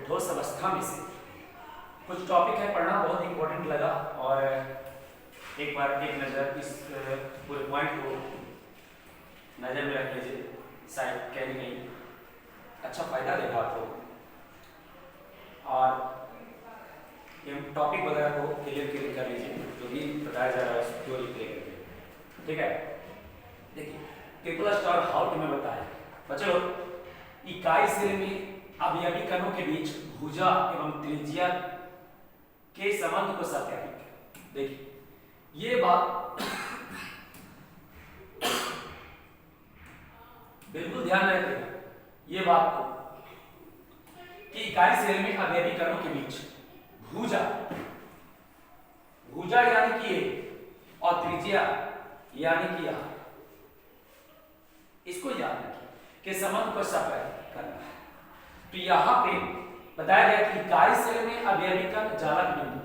ठोस अवस्था में से कुछ टॉपिक है पढ़ना बहुत इंपॉर्टेंट लगा और एक बार एक नज़र इस पूरे पॉइंट को नज़र में रख लीजिए, शायद कहीं ना कहीं अच्छा फायदा देगा आपको और ये टॉपिक वगैरह को क्लियर कर लीजिए जो भी बताया जा रहा है उसको क्लियर करके, ठीक है। देखिए केकुलस और हाउ मैं बताया बच्चों, इकाई श्रेणी में अवयवी कणों के बीच भुजा एवं त्रिज्या के संबंध को सत्यापित। देखिए ये बात बिल्कुल ध्यान रखिएगा, ये बात को कि इकाई श्रेणी में अवयवी कणों के बीच भुजा भुजा यानी कि ये और त्रिज्या यानी कि यह, इसको याद रखिए कि संबंध को सत्यापित करना है। तो यहां पे बताया गया कि इकाई श्रेणी में अवयवी कण जालक बिंदु,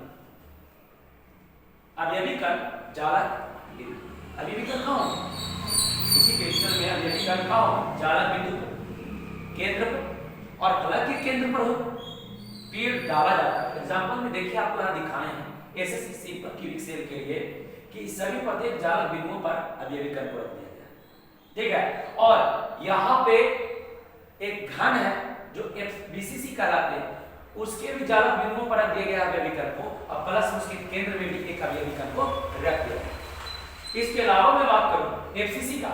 अवयवी कण जालक बिंदु, अवयवी कण कहां हो, किसी क्वेश्चन में अवयवी कण कहां हो, जालक बिंदु पर, केंद्र पर और फलक के केंद्र पर हो फिर डाला जाता है। एग्जांपल में देखिए आपको यहां दिखाए हैं एसएससी पर क्यूबिक सेल के लिए कि सभी प्रत्येक जालक बिंदुओं पर अवयवी कण को रख दिया गया, ठीक है। और यहां पे एक घन है जो बीसीसी कहलाते हैं, उसके भी जालक बिंदुओं पर रख दिया गया अवयवी कण को और प्लस उसके केंद्र में भी एक अवयवी कण को रख दिया गया। इसके अलावा मैं बात करूं एफसीसी का,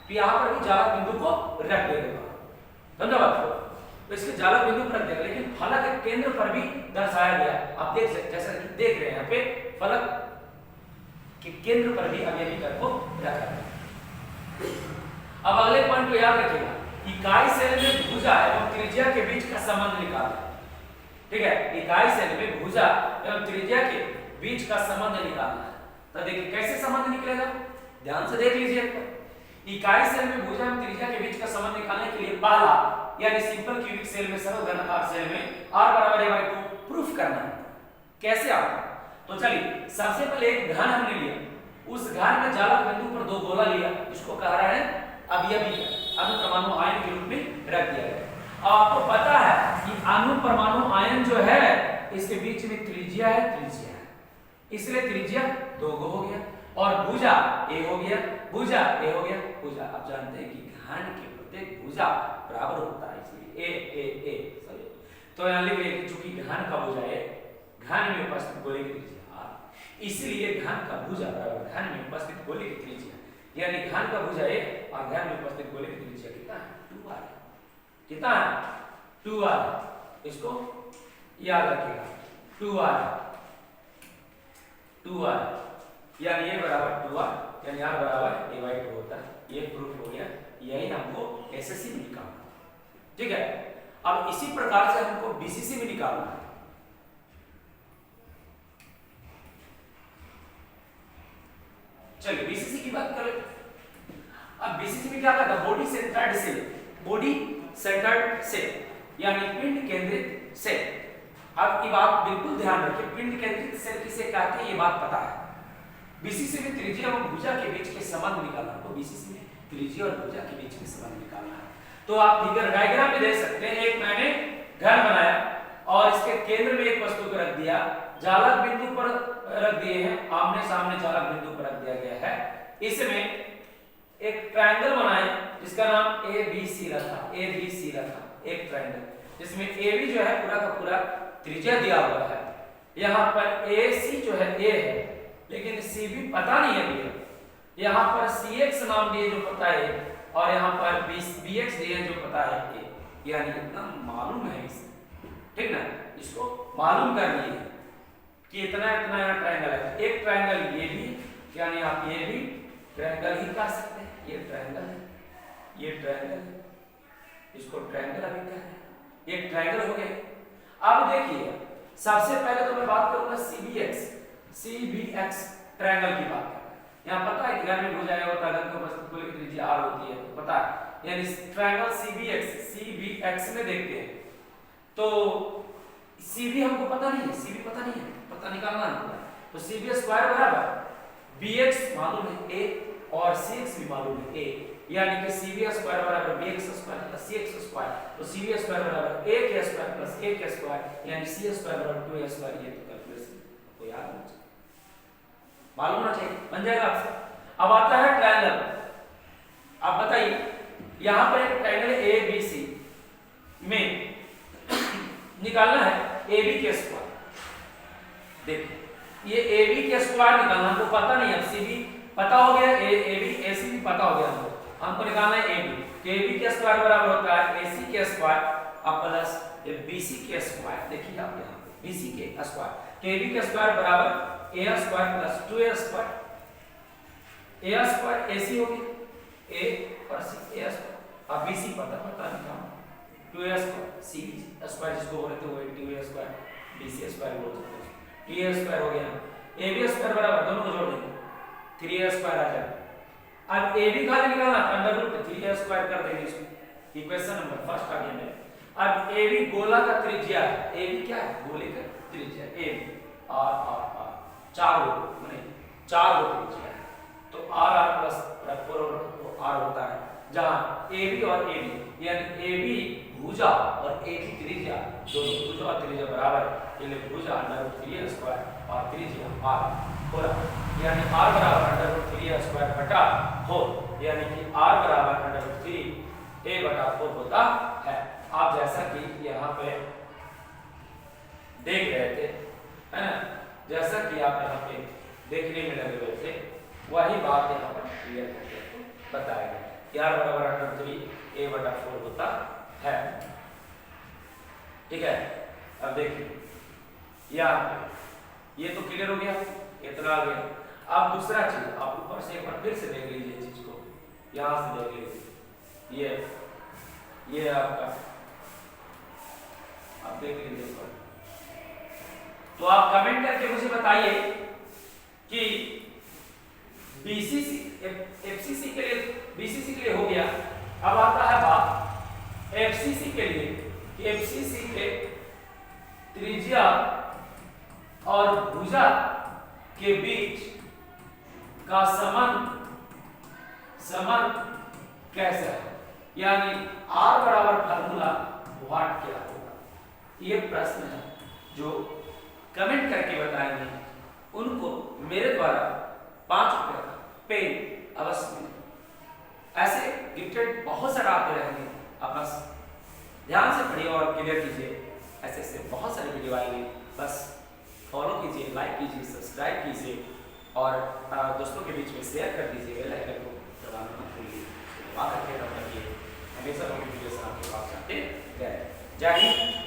तो यहां पर भी जालक बिंदु को रख दिया गया, समझा बात को, तो इसके जालक बिंदु पर रख दिया गया, लेकिन फलक के केंद्र पर भी दर्शाया गया। आप देख सकते जैसा कि देख रहे हैं यहाँ पे फलक के केंद्र पर भी अवयवी कण को रखा गया। अब अगले पॉइंट को याद रखिएगा, इकाई श्रेणी में भुजा एवं त्रिज्या के बीच का संबंध निकालना, ठीक है। इकाई श्रेणी में भुजा एवं त्रिज्या के बीच का संबंध निकालना है। तो देखिए कैसे संबंध निकलेगा, ध्यान से देख लीजिए। इकाई श्रेणी में भुजा एवं त्रिज्या के बीच का संबंध निकालने के लिए पहला यानी सिंपल क्यूबिक सेल में सरल घनाकार सेल में r बराबर a/2 प्रूफ करना है। कैसे आपको, तो चलिए सबसे पहले एक घन हमने लिया, उस घन में जालक बिंदु पर दो गोला लिया, इसको कह रहा है अवयवी अणु आयन के रूप में रख दिया गया। अब आपको पता है कि अणु परमाणु आयन जो है इसके बीच में त्रिज्या है, इसलिए त्रिज्या 2 हो गया और भुजा a हो गया, भुजा a हो गया, भुजा आप जानते हैं कि घन के प्रत्येक भुजा बराबर होता है, इसलिए a सही। तो यहां लिख लेंगे चूंकि घन का भुजा है, घन में उपस्थित गोले की त्रिज्या r, इसलिए घन का भुजा बराबर घन में उपस्थित गोले की त्रिज्या, यानी घन का भुजा a और घन में उपस्थित गोले की त्रिज्या कितना है, 2r। कितना है, 2r। इसको याद रखिएगा, 2r यानी a बराबर 2r यानी r बराबर a/2 होता है। ये प्रूफ हो गया, यही हमको एसएससी में निकालना, ठीक है। अब इसी प्रकार से हमको बीसीसी में निकालना है। चलिए बीसीसी की बात करें। अब बीसीसी में क्या कहता है, body centred cell, body centred cell यानी पिंड केंद्रित सेल। अब ये बात बिल्कुल ध्यान रखिए, पिंड केंद्रित सेल किसे कहते हैं ये बात पता है। बीसीसी में त्रिज्या और भुजा के बीच के संबंध निकालना, तो बीसीसी में त्रिज्या और भुजा के बीच के संबंध निकालना है। तो आप फिगर डायग्राम में देख सकते हैं, एक मैंने घर बनाया और इसके केंद्र में एक वस्तु को रख दिया, जालक बिंदु पर रख दिए हैं, आमने सामने जालक बिंदु पर रख दिया गया है। इसमें एक ट्रायंगल बनाए जिसका नाम ABC रखा, ABC रखा, एक ट्रायंगल जिसमें AB जो है पूरा का पूरा त्रिज्या दिया हुआ है, यहाँ पर AC जो है A है लेकिन CB पता नहीं है दिया, यहाँ पर CX नाम दिए जो पता है और यहाँ पर BX दिए जो पता है A, यानी इतना मालूम है इसे, ठीक ना। इसको मालूम करनी है कि इतना इतना यहाँ ट्रायंगल है, एक ट्रायंगल ये भी, यानी आप ये भी ट्रायंगल ही कह सकते हैं, ये ट्रायंगल है, ये ट्रायंगल है, इसको ट्रायंगल अभी कह रहे हैं, ये ट्रायंगल हो गया। अब देखिए सबसे पहले तो मैं बात करूंगा CBX ट्रायंगल की बात करते हैं। यहाँ पता है कि घर में भुजा होता है, घन को गोले की त्रिज्या r होती है, तो पता है, यानी ट्रायंगल CBX में देखते हैं तो CB हमको पता नहीं है, CB पता नहीं है, पता निकालना है, तो CB² बराबर BX मालूम है A और CX भी मालूम है A, यानी कि cv स्क्वायर बराबर bx square plus cx square, तो cv स्क्वायर बराबर ak square plus ak square यानी c स्क्वायर बराबर 2a स्क्वायर। ये तो कैलकुलेशन को याद होना चाहिए, मालूम होना चाहिए, बन जाएगा आपसे। अब आता है ट्रायंगल। अब बताइए यहां पर एक ट्रायंगल ABC में निकालना है AB के स्क्वायर। देखिए ये AB के स्क्वायर निकालना, हमको पता नहीं, अब CB पता हो गया, AB AC भी पता हो गया हमको निकालना है AB। तो AB के स्क्वायर बराबर होता है AC के स्क्वायर अब प्लस BC के स्क्वायर। देखिए आप यहाँ पे BC के स्क्वायर, तो AB के स्क्वायर बराबर A square plus 2A square, A square AC हो गया, A और C A स्क्वायर, अब BC पता निकालना 2A स्क्वायर C स्क्वायर जिसको बोलते हैं वो 2A स्क्वायर BC स्क्वायर बोल सकते हैं, 2A स्क्वायर हो गया। AB स्क्वायर बराबर दोनों को जोड़ देंगे 3A स्क्वायर आ जाएगा। अब AB खाली निकालना था, अंडर रूट 3A स्क्वायर कर देंगे इसको, इक्वेशन नंबर फर्स्ट आ गया मेरे। अब AB गोला का त्रिज्या है, AB क्या है, गोले का त्रिज्या AB R चार गो त्रिज्या है, तो R प्लस 4 R होता है, जहां AB और AB यानी AB भुजा और AB त्रिज्या, दोनों भुजा और त्रिज्या बराबर, इसलिए भुजा अंडर रूट 3A स्क्वायर और त्रिज्या R पूरा, यानी R बराबर अंडर रूट 3A स्क्वायर बटा 4, यानी कि R बराबर अंडर रूट 3A बटा 4 होता है। आप जैसा कि यहाँ पे देख रहे थे, है ना, जैसा कि आप यहाँ पे देखने में लगे हुए थे, वही बात यहाँ पर क्लियर करके बताया गया कि R बराबर अंडर 3A बटा 4 होता है। ठीक है, अब देखिए यहाँ पे ये तो क्लियर हो गया, इतना आ गया। अब दूसरा चीज आप ऊपर से एक बार फिर से देख लीजिए चीज को, यहाँ से देख लीजिए, ये आपका आप देख लीजिए इस पर, तो आप कमेंट करके मुझे बताइए कि BCC FCC के लिए, BCC के लिए हो गया। अब आता है बात FCC के लिए कि FCC के त्रिज्या और भुजा के बीच का समान कैसा है, यानी R बराबर फार्मूला व्हाट क्या होगा, ये प्रश्न है जो कमेंट करके बताएंगे उनको मेरे द्वारा 5 रुपए का पेन अवश्य मिलेगा। ऐसे गिफ्टेड बहुत सारे आते रहेंगे, आप बस ध्यान से पढ़िए और क्लियर कीजिए, ऐसे बहुत सारे वीडियो आएंगे, बस फॉलो कीजिए, लाइक कीजिए, सब्सक्राइब कीजिए और दोस्तों के बीच में शेयर कर दीजिए, बेल आइकन को दबाना मत भूलिए, दबा करके रखिए, हमेशा नोटिफिकेशन आपके पास आते रहे। जय हिंद।